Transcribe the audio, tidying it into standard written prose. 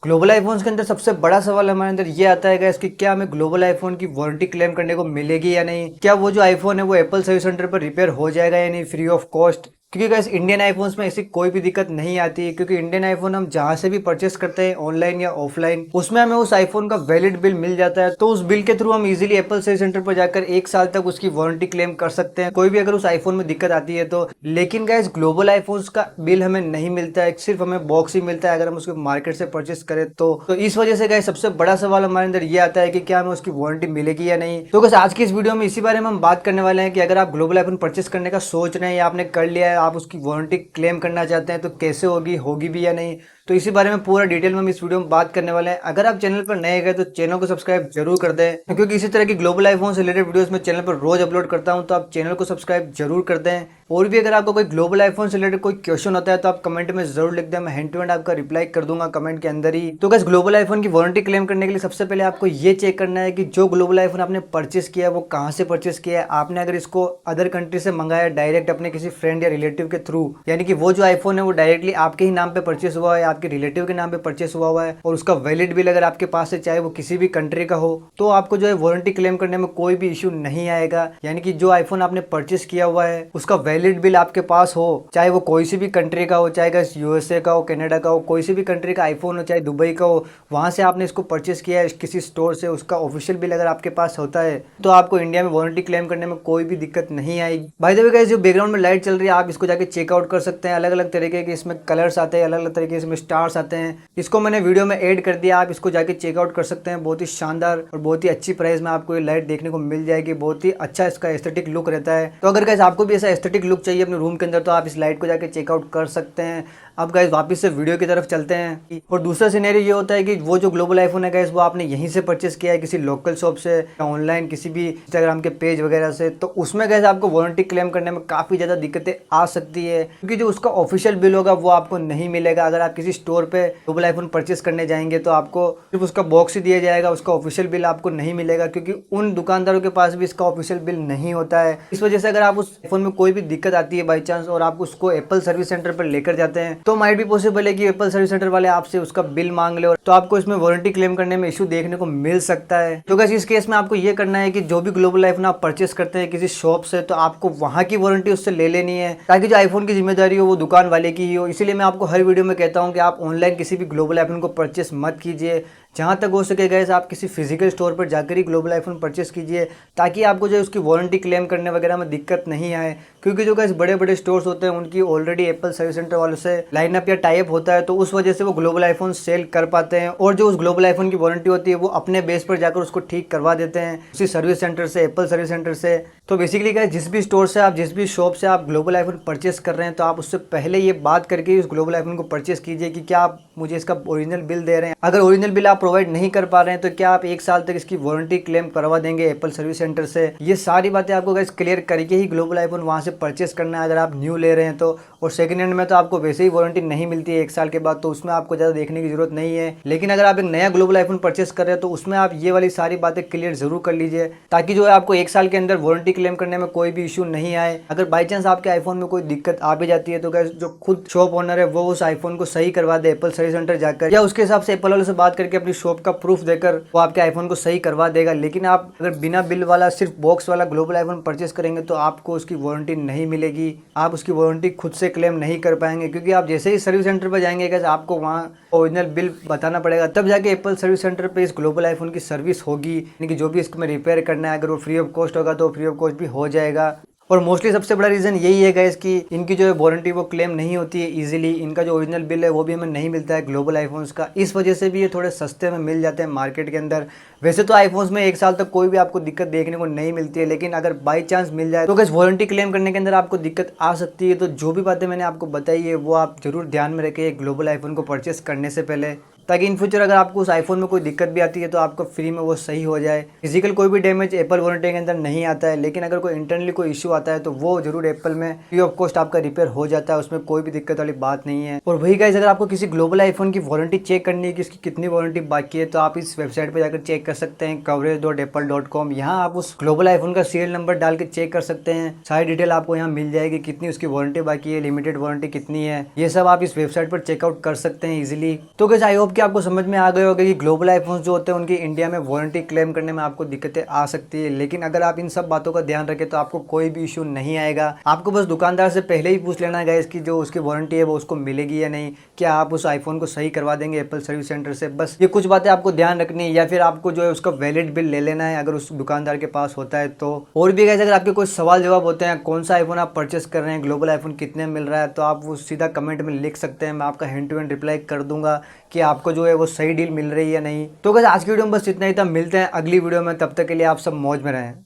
Global iPhones के अंदर सबसे बड़ा सवाल हमारे अंदर ये आता है गाइस कि क्या हमें ग्लोबल आईफोन की वारंटी क्लेम करने को मिलेगी या नहीं। क्या वो जो आईफोन है वो एप्पल सर्विस सेंटर पर रिपेयर हो जाएगा या नहीं फ्री ऑफ कॉस्ट। क्योंकि गाइस इंडियन आईफोन्स में ऐसी कोई भी दिक्कत नहीं आती है, क्योंकि इंडियन आईफोन हम जहां से भी परचेस करते हैं ऑनलाइन या ऑफलाइन, उसमें हमें उस आईफोन का वैलिड बिल मिल जाता है। तो उस बिल के थ्रू हम इजीली एप्पल सर्विस सेंटर पर जाकर 1 साल तक उसकी वारंटी क्लेम कर सकते हैं, कोई भी अगर उस आईफोन में दिक्कत आती है तो। लेकिन गाइस ग्लोबल आईफोन्स का बिल हमें नहीं मिलता है, सिर्फ हमें बॉक्स ही मिलता है अगर हम उसको मार्केट से परचेस करें तो इस वजह से गाइस सबसे बड़ा सवाल हमारे अंदर ये आता है कि क्या हमें उसकी वारंटी मिलेगी या नहीं। तो गाइस आज की इस वीडियो में इसी बारे में हम बात करने वाले हैं कि अगर आप ग्लोबल आईफोन परचेस करने का सोच रहे हैं या आपने कर लिया है, आप उसकी वारंटी क्लेम करना चाहते हैं तो कैसे होगी भी या नहीं। तो इसी बारे में पूरा डिटेल में हम इस वीडियो में बात करने वाले हैं। अगर आप चैनल पर नए गए तो चैनल को सब्सक्राइब जरूर कर दें, क्योंकि इसी तरह की ग्लोबल आईफोन से रिलेटेड वीडियोस मैं चैनल पर रोज अपलोड करता हूं, तो आप चैनल को सब्सक्राइब जरूर कर दें। और भी अगर आपको कोई ग्लोबल आईफोन से रिलेटेड कोई क्वेश्चन होता है तो आप कमेंट में जरूर लिख दें, मैं हैंड टू हैंड आपका रिप्लाई कर दूंगा कमेंट के अंदर ही। तो गाइस ग्लोबल आईफोन की वारंटी क्लेम करने के लिए सबसे पहले आपको ये चेक करना है कि जो ग्लोबल आईफोन आपने परचेस किया है वो कहाँ से परचेस किया है। आपने अगर इसको अदर कंट्री से मंगाया डायरेक्ट अपने किसी फ्रेंड या रिलेटिव के थ्रू, यानी कि वो जो आईफोन है वो डायरेक्टली आपके ही नाम पे परचेस हुआ है, आपके रिलेटिव के नाम पे परचेस हुआ है और उसका वैलिड बिल अगर आपके पास है, चाहे वो किसी भी कंट्री का हो, तो आपको जो है वारंटी क्लेम करने में कोई भी इश्यू नहीं आएगा। यानी कि जो आईफोन आपने परचेस किया हुआ है उसका वैलिड बिल आपके पास हो, चाहे वो कोई सी भी कंट्री का हो, चाहे यूएसए का हो, कनाडा का हो, कोई सी भी कंट्री का आईफोन हो, चाहे दुबई का हो, वहां से आपने इसको परचेस किया है किसी स्टोर से, उसका ऑफिशियल बिल अगर आपके पास होता है तो आपको इंडिया में वारंटी क्लेम करने में कोई भी दिक्कत नहीं आएगी। बाय द वे गाइस, जो बैकग्राउंड में लाइट चल रही है आप इसको जाके चेकआउट कर सकते हैं। अलग अलग तरीके के इसमें कलर्स आते हैं, अलग अलग तरीके इसमें स्टार्स आते हैं। इसको मैंने वीडियो में ऐड कर दिया, आप इसको जाके चेकआउट कर सकते हैं। बहुत ही शानदार और बहुत ही अच्छी प्राइस में आपको ये लाइट देखने को मिल जाएगी। बहुत ही अच्छा इसका एस्थेटिक लुक रहता है। तो अगर गाइस आपको भी ऐसा एस्थेटिक लुक चाहिए अपने रूम के अंदर तो आप इस लाइट को जाके चेकआउट कर सकते हैं। अब गाइस वापस से वीडियो की तरफ चलते हैं। और दूसरा सिनेरियो ये होता है कि वो जो ग्लोबल आईफोन है गाइस वो आपने यहीं से परचेस किया है किसी लोकल शॉप से या ऑनलाइन किसी भी इंस्टाग्राम के पेज वगैरह से, तो उसमें गाइस आपको वारंटी क्लेम करने में काफ़ी ज़्यादा दिक्कतें आ सकती है, क्योंकि जो उसका ऑफिशियल बिल होगा वो आपको नहीं मिलेगा। अगर आप किसी स्टोर पे ग्लोबल आईफोन परचेस करने जाएंगे तो आपको सिर्फ उसका बॉक्स ही दिया जाएगा, उसका ऑफिशियल बिल आपको नहीं मिलेगा, क्योंकि उन दुकानदारों के पास भी इसका ऑफिशियल बिल नहीं होता है। इस वजह से अगर आप उस फोन में कोई भी दिक्कत आती है बाई चांस और आप उसको एप्पल सर्विस सेंटर पर लेकर जाते हैं तो माइट भी पॉसिबल है कि एप्पल सर्विस सेंटर वाले आपसे उसका बिल मांग ले, और तो आपको इसमें वारंटी क्लेम करने में इशू देखने को मिल सकता है। तो गाइस इस केस में आपको ये करना है कि जो भी ग्लोबल आईफोन आप परचेस करते हैं किसी शॉप से तो आपको वहां की वारंटी उससे ले लेनी है, ताकि जो आईफोन की जिम्मेदारी हो वो दुकान वाले की ही हो। इसीलिए मैं आपको हर वीडियो में कहता हूँ कि आप ऑनलाइन किसी भी ग्लोबल आईफोन को परचेस मत कीजिए। जहाँ तक हो सके गाइस आप किसी फिजिकल स्टोर पर जाकर ही ग्लोबल आईफोन परचेस कीजिए, ताकि आपको जो उसकी वारंटी क्लेम करने वगैरह में दिक्कत नहीं आए। क्योंकि जो गाइस बड़े बड़े स्टोर्स होते हैं उनकी ऑलरेडी एप्पल सर्विस सेंटर वालों से लाइनअप या टाइप होता है, तो उस वजह से वो ग्लोबल आईफोन सेल कर पाते हैं और जो उस ग्लोबल आईफोन की वारंटी होती है वो अपने बेस पर जाकर उसको ठीक करवा देते हैं उसी सर्विस सेंटर से, एप्पल सर्विस सेंटर से। तो बेसिकली गाइस जिस भी स्टोर से आप, जिस भी शॉप से आप ग्लोबल आईफोन परचेस कर रहे हैं तो आप उससे पहले ये बात करके उस ग्लोबल आईफोन को परचेस कीजिए कि क्या आप मुझे इसका ओरिजिनल बिल दे रहे हैं। अगर ओरिजिनल बिल आप प्रोवाइड नहीं कर पा रहे हैं तो क्या आप 1 साल तक इसकी वारंटी क्लेम करवा देंगे एप्पल सर्विस सेंटर से। ये सारी बातें आपको गाइस क्लियर करके ही ग्लोबल आईफोन वहां से परचेस करना है अगर आप न्यू ले रहे हैं तो। और सेकंड हैंड में तो आपको वैसे ही वारंटी नहीं मिलती है 1 साल के बाद, तो उसमें आपको ज़्यादा देखने की जरूरत नहीं है। लेकिन अगर आप एक नया ग्लोबल आईफोन परचेस कर रहे हैं तो उसमें आप ये वाली सारी बातें क्लियर जरूर कर लीजिए, ताकि जो है आपको 1 साल के अंदर वारंटी क्लेम करने में कोई भी इशू नहीं आए। अगर बाई चांस आपके आईफोन में कोई दिक्कत आ भी जाती है तो गाइस जो खुद शॉप ओनर है वो उस आईफोन को सही करवा दे एप्पल सर्विस सेंटर जाकर, या उसके हिसाब से एप्पल वालों से बात करके अपनी शॉप का प्रूफ देकर वो आपके आईफोन को सही करवा देगा। लेकिन आप अगर बिना बिल वाला सिर्फ बॉक्स वाला ग्लोबल आईफोन परचेस करेंगे तो आपको उसकी वारंटी नहीं मिलेगी, आप उसकी वारंटी खुद से क्लेम नहीं कर पाएंगे, क्योंकि आप जैसे ही सर्विस सेंटर पर जाएंगे गाइस आपको वहाँ ओरिजिनल बिल बताना पड़ेगा, तब जाके एप्पल सर्विस सेंटर पे इस ग्लोबल आईफोन की सर्विस होगी। यानी कि जो भी इसमें रिपेयर करना है अगर वो फ्री ऑफ कॉस्ट होगा तो फ्री ऑफ कॉस्ट भी हो जाएगा। और मोस्टली सबसे बड़ा रीज़न यही है गाइस कि इनकी जो है वारंटी वो क्लेम नहीं होती है इजीली। इनका जो ओरिजिनल बिल है वो भी हमें नहीं मिलता है ग्लोबल आईफोन्स का, इस वजह से भी ये थोड़े सस्ते में मिल जाते हैं मार्केट के अंदर। वैसे तो आईफोन्स में 1 साल तक कोई भी आपको दिक्कत देखने को नहीं मिलती है, लेकिन अगर बाई चांस मिल जाए तो गाइस वारंटी क्लेम करने के अंदर आपको दिक्कत आ सकती है। तो जो भी बातें मैंने आपको बताई है वो आप जरूर ध्यान में रखिए ग्लोबल आईफोन को परचेस करने से पहले, ताकि इन फ्यूचर अगर आपको उस आईफोन में कोई दिक्कत भी आती है तो आपको फ्री में वो सही हो जाए। फिजिकल कोई भी डैमेज एप्पल वारंटी के अंदर नहीं आता है, लेकिन अगर कोई इंटरनली कोई इशू आता है तो वो जरूर एप्पल में फ्री ऑफ कॉस्ट आपका रिपेयर हो जाता है, उसमें कोई भी दिक्कत वाली बात नहीं है। और वही गाइस अगर आपको किसी ग्लोबल आईफोन की वारंटी चेक करनी है कि इसकी कितनी वारंटी बाकी है तो आप इस वेबसाइट पर जाकर चेक कर सकते हैं coverage.apple.com। यहाँ आप उस ग्लोबल आईफोन का सीरियल नंबर डाल के चेक कर सकते हैं, सारी डिटेल आपको यहाँ मिल जाएगी, कितनी उसकी वारंटी बाकी है, लिमिटेड वारंटी कितनी है, ये सब आप इस वेबसाइट पर चेकआउट कर सकते हैं इजिली। तो गाइस आई होप कि आपको समझ में आ गया होगा कि ग्लोबल आईफोन जो होते हैं उनकी इंडिया में वारंटी क्लेम करने में आपको दिक्कतें आ सकती है, लेकिन अगर आप इन सब बातों का ध्यान रखें तो आपको कोई भी इशू नहीं आएगा। आपको बस दुकानदार से पहले ही पूछ लेना है कि जो उसकी वारंटी है वो उसको मिलेगी या नहीं, क्या आप उस आईफोन को सही करवा देंगे एप्पल सर्विस सेंटर से। बस ये कुछ बातें आपको ध्यान रखनी है, या फिर आपको जो है उसका वैलिड बिल ले लेना है अगर उस दुकानदार के पास होता है तो। और भी गाइस अगर आपके कोई सवाल जवाब होते हैं, कौन सा आईफोन आप परचेस कर रहे हैं, ग्लोबल आईफोन कितने मिल रहा है, तो आप वो सीधा कमेंट में लिख सकते हैं, मैं आपका हैंड टू हैंड रिप्लाई कर दूंगा कि आपको जो है वो सही डील मिल रही है या नहीं। तो गाइस आज की वीडियो में बस इतना ही था, मिलते हैं अगली वीडियो में, तब तक के लिए आप सब मौज में रहें।